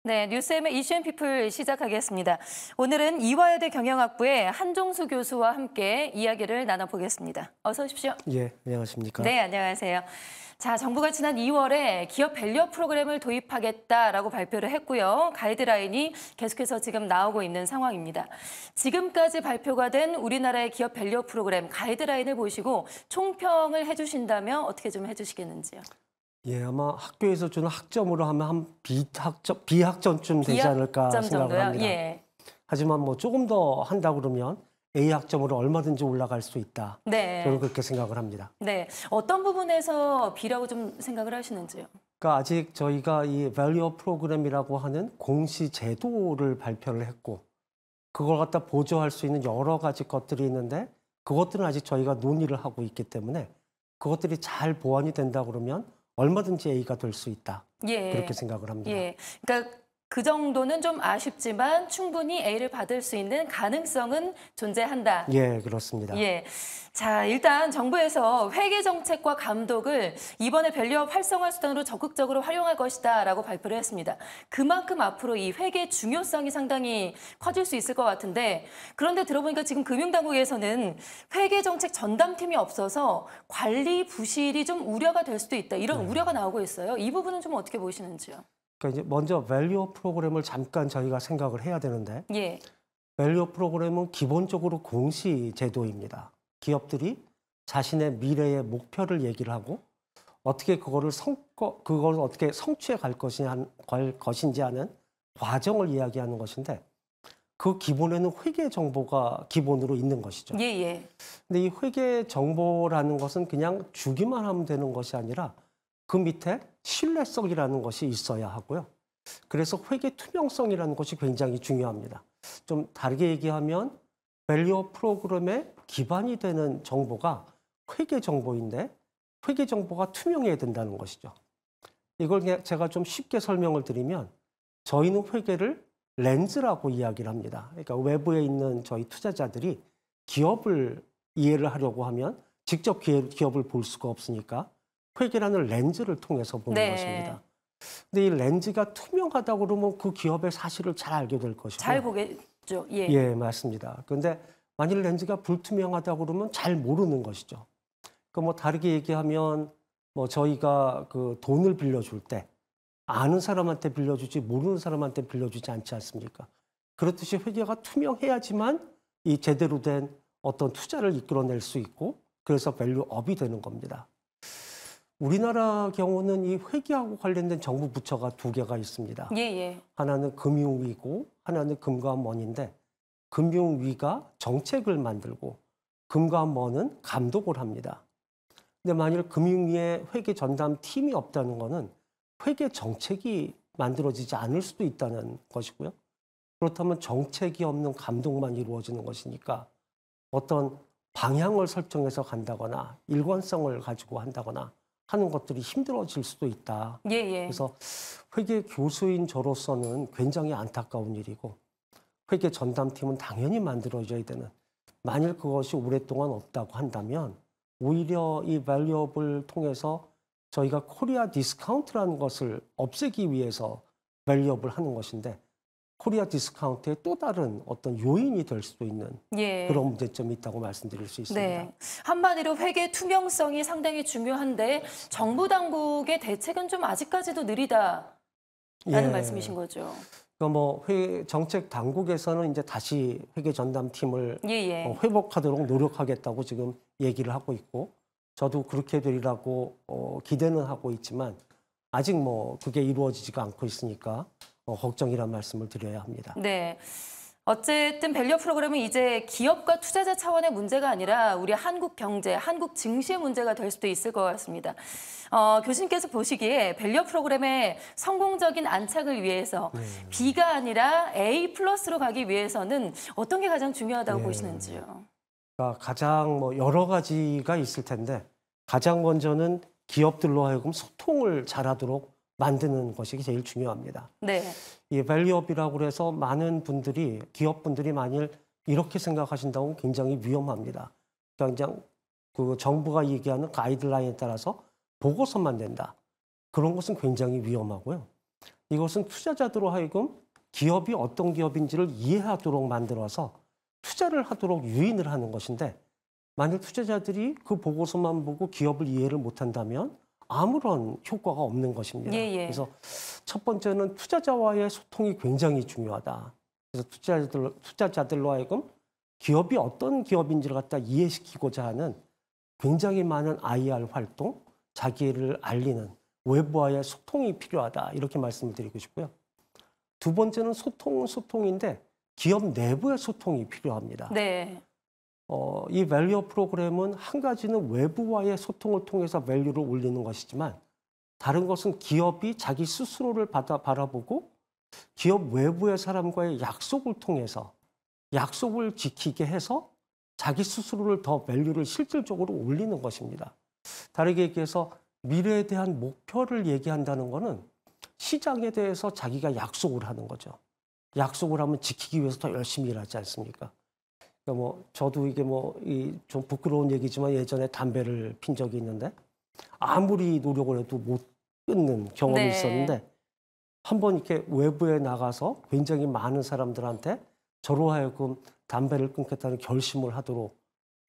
네, 뉴스엠의 이슈앤피플 시작하겠습니다. 오늘은 이화여대 경영학부의 한종수 교수와 함께 이야기를 나눠보겠습니다. 어서 오십시오. 예, 안녕하십니까. 네, 안녕하세요. 자, 정부가 지난 2월에 기업 밸류업 프로그램을 도입하겠다라고 발표를 했고요. 가이드라인이 계속해서 지금 나오고 있는 상황입니다. 지금까지 발표가 된 우리나라의 기업 밸류업 프로그램 가이드라인을 보시고 총평을 해주신다면 어떻게 좀 해주시겠는지요? 예, 아마 학교에서 주는 학점으로 하면 한 B학점쯤 되지 않을까 B학점 생각을 정도요? 합니다. 예. 하지만 뭐 조금 더 한다 그러면 A학점으로 얼마든지 올라갈 수 있다. 네. 저는 그렇게 생각을 합니다. 네, 어떤 부분에서 B라고 좀 생각을 하시는지요? 그러니까 아직 저희가 이 밸류업 프로그램이라고 하는 공시 제도를 발표를 했고 그걸 갖다 보조할 수 있는 여러 가지 것들이 있는데 그것들은 아직 저희가 논의를 하고 있기 때문에 그것들이 잘 보완이 된다 그러면 얼마든지 A가 될 수 있다. 예. 그렇게 생각을 합니다. 예. 그러니까 그 정도는 좀 아쉽지만 충분히 A를 받을 수 있는 가능성은 존재한다. 예, 그렇습니다. 예. 자, 일단 정부에서 회계 정책과 감독을 이번에 밸류업 활성화 수단으로 적극적으로 활용할 것이다라고 발표를 했습니다. 그만큼 앞으로 이 회계 중요성이 상당히 커질 수 있을 것 같은데 그런데 들어보니까 지금 금융당국에서는 회계 정책 전담팀이 없어서 관리 부실이 좀 우려가 될 수도 있다. 이런 우려가 나오고 있어요. 이 부분은 좀 어떻게 보시는지요? 그러니까 이제 먼저 밸류업 프로그램을 잠깐 저희가 생각을 해야 되는데 예. 밸류업 프로그램은 기본적으로 공시 제도입니다. 기업들이 자신의 미래의 목표를 얘기를 하고 어떻게 그걸 어떻게 성취해 갈 것인지 하는 과정을 이야기하는 것인데 그 기본에는 회계 정보가 기본으로 있는 것이죠. 예, 예. 근데 이 회계 정보라는 것은 그냥 주기만 하면 되는 것이 아니라 그 밑에 신뢰성이라는 것이 있어야 하고요. 그래서 회계 투명성이라는 것이 굉장히 중요합니다. 좀 다르게 얘기하면 밸류업 프로그램의 기반이 되는 정보가 회계 정보인데 회계 정보가 투명해야 된다는 것이죠. 이걸 제가 좀 쉽게 설명을 드리면 저희는 회계를 렌즈라고 이야기를 합니다. 그러니까 외부에 있는 저희 투자자들이 기업을 이해를 하려고 하면 직접 기업을 볼 수가 없으니까 회계라는 렌즈를 통해서 보는 네. 것입니다. 근데 이 렌즈가 투명하다 그러면 그 기업의 사실을 잘 알게 될 것이고. 잘 보겠죠. 예. 예, 맞습니다. 그런데 만일 렌즈가 불투명하다 그러면 잘 모르는 것이죠. 그 뭐 다르게 얘기하면 뭐 저희가 그 돈을 빌려줄 때 아는 사람한테 빌려주지 모르는 사람한테 빌려주지 않지 않습니까? 그렇듯이 회계가 투명해야지만 이 제대로 된 어떤 투자를 이끌어낼 수 있고 그래서 밸류업이 되는 겁니다. 우리나라 경우는 이 회계하고 관련된 정부 부처가 두 개가 있습니다. 예, 예. 하나는 금융위고 하나는 금감원인데 금융위가 정책을 만들고 금감원은 감독을 합니다. 근데 만일 금융위에 회계 전담 팀이 없다는 것은 회계 정책이 만들어지지 않을 수도 있다는 것이고요. 그렇다면 정책이 없는 감독만 이루어지는 것이니까 어떤 방향을 설정해서 간다거나 일관성을 가지고 한다거나 하는 것들이 힘들어질 수도 있다. 예, 예. 그래서 회계 교수인 저로서는 굉장히 안타까운 일이고 회계 전담팀은 당연히 만들어져야 되는 만일 그것이 오랫동안 없다고 한다면 오히려 이 밸류업을 통해서 저희가 코리아 디스카운트라는 것을 없애기 위해서 밸류업을 하는 것인데 코리아 디스카운트의 또 다른 어떤 요인이 될 수도 있는 예. 그런 문제점이 있다고 말씀드릴 수 있습니다. 네. 한마디로 회계 투명성이 상당히 중요한데 정부 당국의 대책은 좀 아직까지도 느리다라는 예. 말씀이신 거죠. 그러니까 뭐 정책 당국에서는 이제 다시 회계 전담팀을 예, 예. 회복하도록 노력하겠다고 지금 얘기를 하고 있고 저도 그렇게 되리라고 기대는 하고 있지만 아직 뭐 그게 이루어지지가 않고 있으니까 걱정이란 말씀을 드려야 합니다. 네. 어쨌든 밸류업 프로그램은 이제 기업과 투자자 차원의 문제가 아니라 우리 한국 경제, 한국 증시의 문제가 될 수도 있을 것 같습니다. 교수님께서 보시기에 밸류업 프로그램의 성공적인 안착을 위해서 B가 아니라 A 플러스로 가기 위해서는 어떤 게 가장 중요하다고 보시는지요? 그러니까 가장 뭐 여러 가지가 있을 텐데 가장 먼저는 기업들로 하여금 소통을 잘하도록 만드는 것이 제일 중요합니다. 네. 이 밸류업이라고 해서 많은 분들이 기업분들이 만일 이렇게 생각하신다면 굉장히 위험합니다. 그냥 그 정부가 얘기하는 가이드라인에 따라서 보고서만 낸다. 그런 것은 굉장히 위험하고요. 이것은 투자자들로 하여금 기업이 어떤 기업인지를 이해하도록 만들어서 투자를 하도록 유인을 하는 것인데 만약 투자자들이 그 보고서만 보고 기업을 이해를 못한다면 아무런 효과가 없는 것입니다. 예, 예. 그래서 첫 번째는 투자자와의 소통이 굉장히 중요하다. 그래서 투자자들로 하여금 기업이 어떤 기업인지를 갖다 이해시키고자 하는 굉장히 많은 IR 활동, 자기를 알리는 외부와의 소통이 필요하다. 이렇게 말씀을 드리고 싶고요. 두 번째는 소통인데 기업 내부의 소통이 필요합니다. 네. 이 밸류 프로그램은 한 가지는 외부와의 소통을 통해서 밸류를 올리는 것이지만 다른 것은 기업이 자기 스스로를 바라보고 기업 외부의 사람과의 약속을 통해서 약속을 지키게 해서 자기 스스로를 더 밸류를 실질적으로 올리는 것입니다. 다르게 얘기해서 미래에 대한 목표를 얘기한다는 것은 시장에 대해서 자기가 약속을 하는 거죠. 약속을 하면 지키기 위해서 더 열심히 일하지 않습니까? 그러니까 저도 이게 좀 부끄러운 얘기지만 예전에 담배를 핀 적이 있는데 아무리 노력을 해도 못 끊는 경험이 네. 있었는데 한번 이렇게 외부에 나가서 굉장히 많은 사람들한테 저로 하여금 담배를 끊겠다는 결심을 하도록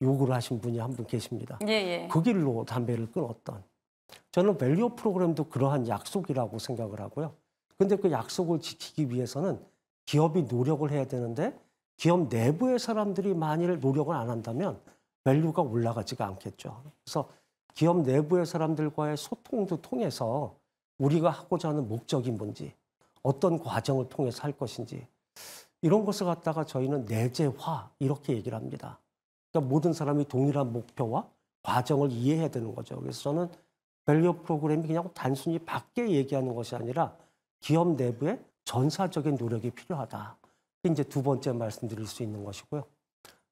요구를 하신 분이 한 분 계십니다. 예, 예. 그 길로 담배를 끊었던. 저는 밸류 프로그램도 그러한 약속이라고 생각을 하고요. 근데 그 약속을 지키기 위해서는 기업이 노력을 해야 되는데 기업 내부의 사람들이 만일 노력을 안 한다면 밸류가 올라가지가 않겠죠. 그래서 기업 내부의 사람들과의 소통도 통해서 우리가 하고자 하는 목적이 뭔지, 어떤 과정을 통해서 할 것인지 이런 것을 갖다가 저희는 내재화 이렇게 얘기를 합니다. 그러니까 모든 사람이 동일한 목표와 과정을 이해해야 되는 거죠. 그래서 저는 밸류 프로그램이 그냥 단순히 밖에 얘기하는 것이 아니라 기업 내부에 전사적인 노력이 필요하다. 이제 두 번째 말씀드릴 수 있는 것이고요.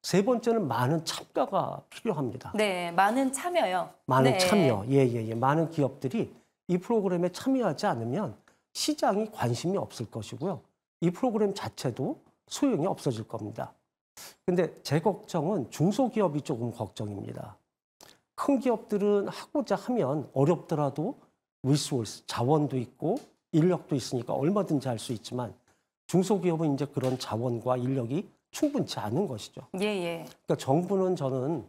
세 번째는 많은 참가가 필요합니다. 네, 많은 참여요. 많은 네. 참여. 예. 많은 기업들이 이 프로그램에 참여하지 않으면 시장이 관심이 없을 것이고요. 이 프로그램 자체도 소용이 없어질 겁니다. 근데 제 걱정은 중소기업이 조금 걱정입니다. 큰 기업들은 하고자 하면 어렵더라도 리소스, 자원도 있고 인력도 있으니까 얼마든지 할 수 있지만 중소기업은 이제 그런 자원과 인력이 충분치 않은 것이죠. 예, 예. 그러니까 정부는 저는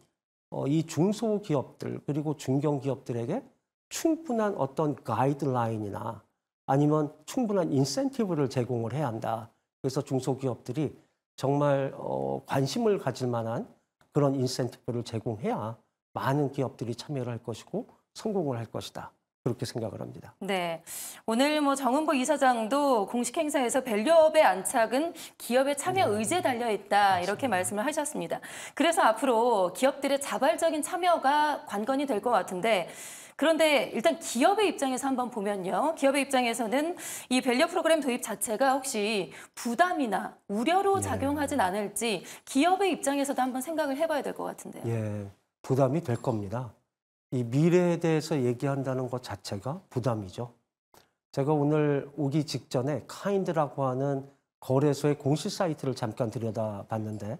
이 중소기업들 그리고 중견기업들에게 충분한 어떤 가이드라인이나 아니면 충분한 인센티브를 제공을 해야 한다. 그래서 중소기업들이 정말 관심을 가질 만한 그런 인센티브를 제공해야 많은 기업들이 참여를 할 것이고 성공을 할 것이다. 그렇게 생각을 합니다. 네. 오늘 정은보 이사장도 공식 행사에서 밸류업의 안착은 기업의 참여 의지에 달려 있다. 이렇게 말씀을 하셨습니다. 그래서 앞으로 기업들의 자발적인 참여가 관건이 될 것 같은데 그런데 일단 기업의 입장에서 한번 보면요. 기업의 입장에서는 이 밸류 프로그램 도입 자체가 혹시 부담이나 우려로 작용하진 않을지 기업의 입장에서도 한번 생각을 해봐야 될 것 같은데요. 예, 부담이 될 겁니다. 이 미래에 대해서 얘기한다는 것 자체가 부담이죠. 제가 오늘 오기 직전에 카인드라고 하는 거래소의 공식 사이트를 잠깐 들여다봤는데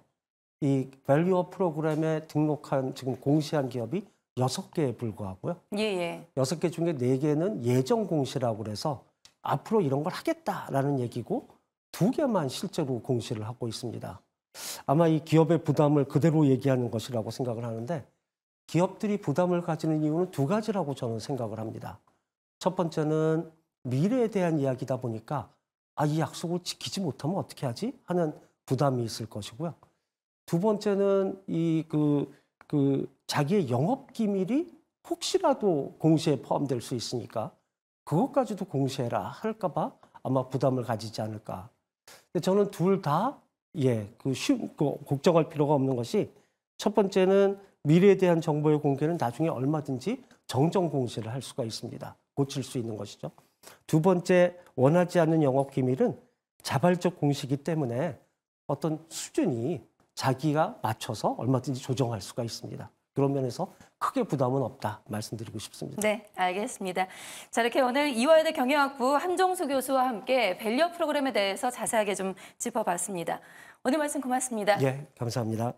이 밸류업 프로그램에 등록한 지금 공시한 기업이 6개에 불과하고요. 예. 6개 중에 4개는 예정 공시라고 그래서 앞으로 이런 걸 하겠다라는 얘기고 2개만 실제로 공시를 하고 있습니다. 아마 이 기업의 부담을 그대로 얘기하는 것이라고 생각을 하는데 기업들이 부담을 가지는 이유는 2가지라고 저는 생각을 합니다. 첫 번째는 미래에 대한 이야기다 보니까 이 약속을 지키지 못하면 어떻게 하지? 하는 부담이 있을 것이고요. 두 번째는 자기의 영업 기밀이 혹시라도 공시에 포함될 수 있으니까 그것까지도 공시해라 할까봐 아마 부담을 가지지 않을까. 근데 저는 둘 다 걱정할 필요가 없는 것이 첫 번째는 미래에 대한 정보의 공개는 나중에 얼마든지 정정 공시를 할 수가 있습니다. 고칠 수 있는 것이죠. 두 번째, 원하지 않는 영업 기밀은 자발적 공시이기 때문에 어떤 수준이 자기가 맞춰서 얼마든지 조정할 수가 있습니다. 그런 면에서 크게 부담은 없다 말씀드리고 싶습니다. 네, 알겠습니다. 자, 이렇게 오늘 이화여대 경영학부 한종수 교수와 함께 밸류 프로그램에 대해서 자세하게 좀 짚어봤습니다. 오늘 말씀 고맙습니다. 예, 감사합니다.